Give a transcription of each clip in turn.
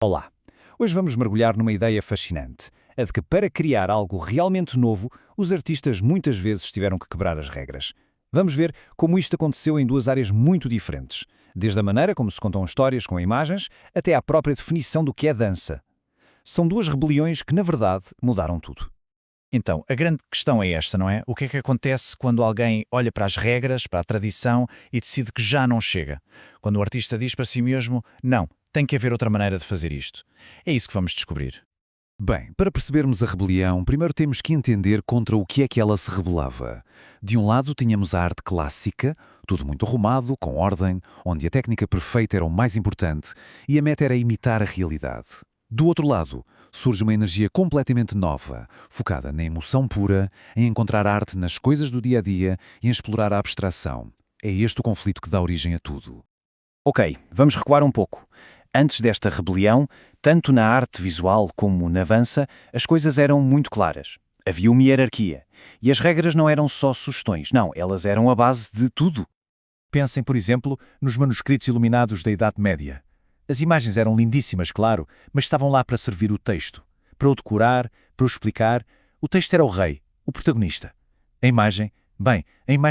Olá! Hoje vamos mergulhar numa ideia fascinante, a de que para criar algo realmente novo, os artistas muitas vezes tiveram que quebrar as regras. Vamos ver como isto aconteceu em duas áreas muito diferentes, desde a maneira como se contam histórias com imagens, até à própria definição do que é dança. São duas rebeliões que, na verdade, mudaram tudo. Então, a grande questão é esta, não é? O que é que acontece quando alguém olha para as regras, para a tradição e decide que já não chega? Quando o artista diz para si mesmo, não, tem que haver outra maneira de fazer isto. É isso que vamos descobrir. Bem, para percebermos a rebelião, primeiro temos que entender contra o que é que ela se rebelava. De um lado tínhamos a arte clássica, tudo muito arrumado, com ordem, onde a técnica perfeita era o mais importante e a meta era imitar a realidade. Do outro lado, surge uma energia completamente nova, focada na emoção pura, em encontrar arte nas coisas do dia-a-dia e em explorar a abstração. É este o conflito que dá origem a tudo. Ok, vamos recuar um pouco. Antes desta rebelião, tanto na arte visual como na dança, as coisas eram muito claras. Havia uma hierarquia. E as regras não eram só sugestões, não, elas eram a base de tudo. Pensem, por exemplo, nos manuscritos iluminados da Idade Média. As imagens eram lindíssimas, claro, mas estavam lá para servir o texto, para o decorar, para o explicar. O texto era o rei, o protagonista. A imagem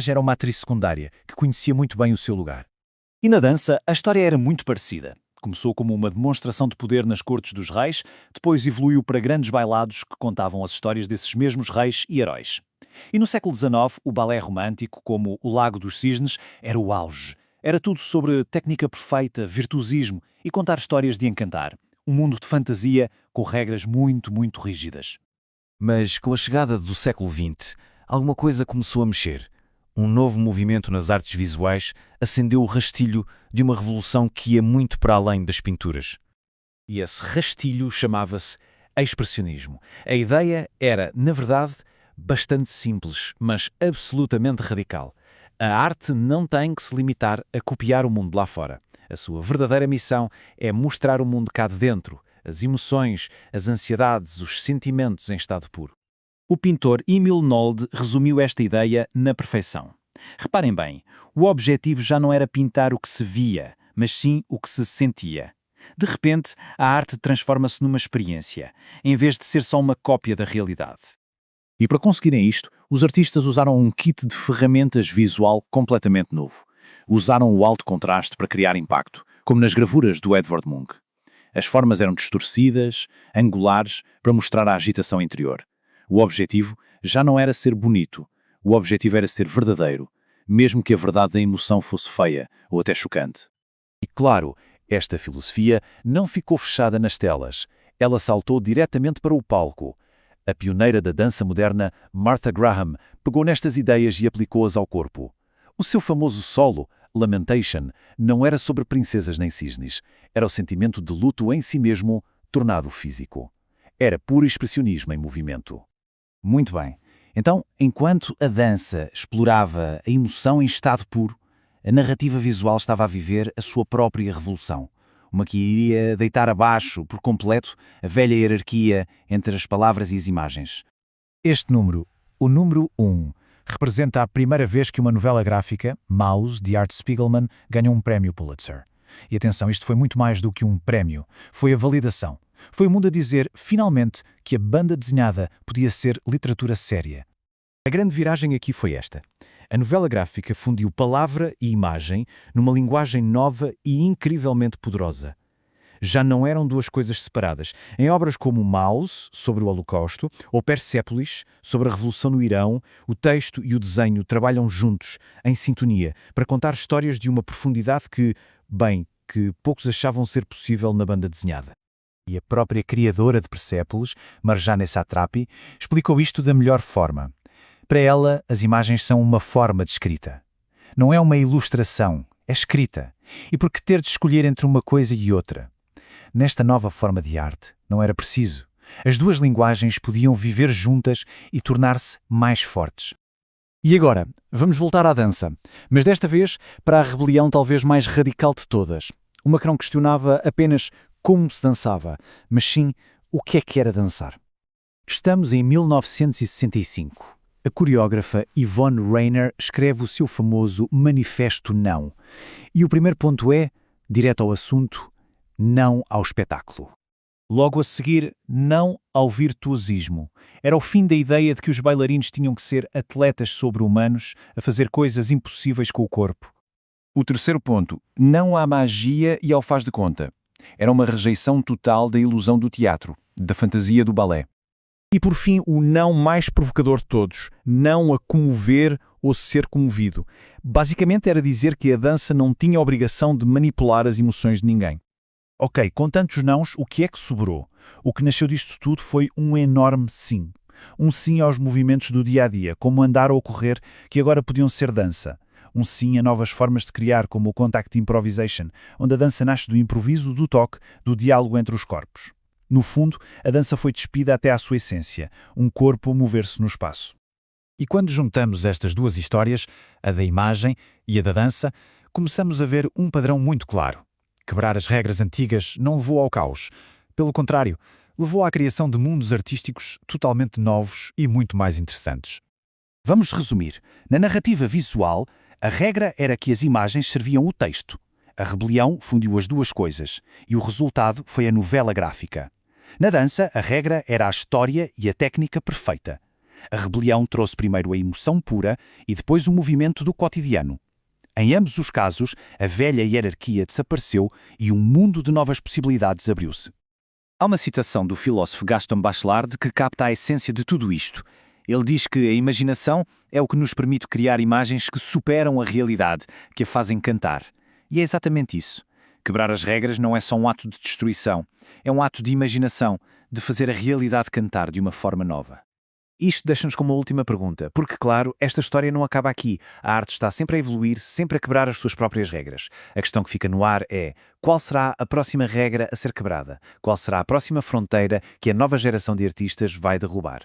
era uma atriz secundária, que conhecia muito bem o seu lugar. E na dança, a história era muito parecida. Começou como uma demonstração de poder nas cortes dos reis, depois evoluiu para grandes bailados que contavam as histórias desses mesmos reis e heróis. E no século XIX, o balé romântico, como o Lago dos Cisnes, era o auge. Era tudo sobre técnica perfeita, virtuosismo e contar histórias de encantar. Um mundo de fantasia com regras muito, muito rígidas. Mas com a chegada do século XX, alguma coisa começou a mexer. Um novo movimento nas artes visuais acendeu o rastilho de uma revolução que ia muito para além das pinturas. E esse rastilho chamava-se expressionismo. A ideia era, na verdade, bastante simples, mas absolutamente radical. A arte não tem que se limitar a copiar o mundo lá fora. A sua verdadeira missão é mostrar o mundo cá de dentro, as emoções, as ansiedades, os sentimentos em estado puro. O pintor Émile Nolde resumiu esta ideia na perfeição. Reparem bem, o objetivo já não era pintar o que se via, mas sim o que se sentia. De repente, a arte transforma-se numa experiência, em vez de ser só uma cópia da realidade. E para conseguirem isto, os artistas usaram um kit de ferramentas visual completamente novo. Usaram o alto contraste para criar impacto, como nas gravuras do Edvard Munch. As formas eram distorcidas, angulares, para mostrar a agitação interior. O objetivo já não era ser bonito, o objetivo era ser verdadeiro, mesmo que a verdade da emoção fosse feia ou até chocante. E claro, esta filosofia não ficou fechada nas telas, ela saltou diretamente para o palco. A pioneira da dança moderna, Martha Graham, pegou nestas ideias e aplicou-as ao corpo. O seu famoso solo, Lamentation, não era sobre princesas nem cisnes, era o sentimento de luto em si mesmo, tornado físico. Era puro expressionismo em movimento. Muito bem. Então, enquanto a dança explorava a emoção em estado puro, a narrativa visual estava a viver a sua própria revolução. Uma que iria deitar abaixo, por completo, a velha hierarquia entre as palavras e as imagens. Este número, o número 1, representa a primeira vez que uma novela gráfica, Mouse, de Art Spiegelman, ganhou um prémio Pulitzer. E atenção, isto foi muito mais do que um prémio. Foi a validação. Foi o mundo a dizer, finalmente, que a banda desenhada podia ser literatura séria. A grande viragem aqui foi esta. A novela gráfica fundiu palavra e imagem numa linguagem nova e incrivelmente poderosa. Já não eram duas coisas separadas. Em obras como Mouse, sobre o Holocausto, ou Persépolis, sobre a Revolução no Irão, o texto e o desenho trabalham juntos, em sintonia, para contar histórias de uma profundidade que poucos achavam ser possível na banda desenhada. E a própria criadora de Persépolis, Marjane Satrapi, explicou isto da melhor forma. Para ela, as imagens são uma forma de escrita. Não é uma ilustração, é escrita. E por que ter de escolher entre uma coisa e outra? Nesta nova forma de arte, não era preciso. As duas linguagens podiam viver juntas e tornar-se mais fortes. E agora, vamos voltar à dança, mas desta vez para a rebelião talvez mais radical de todas. Uma que não questionava apenas como se dançava, mas sim o que era dançar. Estamos em 1965. A coreógrafa Yvonne Rainer escreve o seu famoso Manifesto Não. E o primeiro ponto é, direto ao assunto, não ao espetáculo. Logo a seguir, não ao virtuosismo. Era o fim da ideia de que os bailarinos tinham que ser atletas sobre-humanos a fazer coisas impossíveis com o corpo. O terceiro ponto, não à magia e ao faz de conta. Era uma rejeição total da ilusão do teatro, da fantasia do balé. E por fim, o não mais provocador de todos, não a comover ou ser comovido. Basicamente era dizer que a dança não tinha a obrigação de manipular as emoções de ninguém. Ok, com tantos nãos, o que é que sobrou? O que nasceu disto tudo foi um enorme sim. Um sim aos movimentos do dia-a-dia, como andar ou correr, que agora podiam ser dança. Um sim a novas formas de criar, como o contact improvisation, onde a dança nasce do improviso, do toque, do diálogo entre os corpos. No fundo, a dança foi despida até à sua essência, um corpo a mover-se no espaço. E quando juntamos estas duas histórias, a da imagem e a da dança, começamos a ver um padrão muito claro. Quebrar as regras antigas não levou ao caos. Pelo contrário, levou à criação de mundos artísticos totalmente novos e muito mais interessantes. Vamos resumir. Na narrativa visual, a regra era que as imagens serviam o texto. A rebelião fundiu as duas coisas, e o resultado foi a novela gráfica. Na dança, a regra era a história e a técnica perfeita. A rebelião trouxe primeiro a emoção pura e depois o movimento do cotidiano. Em ambos os casos, a velha hierarquia desapareceu e um mundo de novas possibilidades abriu-se. Há uma citação do filósofo Gaston Bachelard que capta a essência de tudo isto. Ele diz que a imaginação é o que nos permite criar imagens que superam a realidade, que a fazem cantar. E é exatamente isso. Quebrar as regras não é só um ato de destruição, é um ato de imaginação, de fazer a realidade cantar de uma forma nova. Isto deixa-nos com uma última pergunta, porque, claro, esta história não acaba aqui. A arte está sempre a evoluir, sempre a quebrar as suas próprias regras. A questão que fica no ar é: qual será a próxima regra a ser quebrada? Qual será a próxima fronteira que a nova geração de artistas vai derrubar?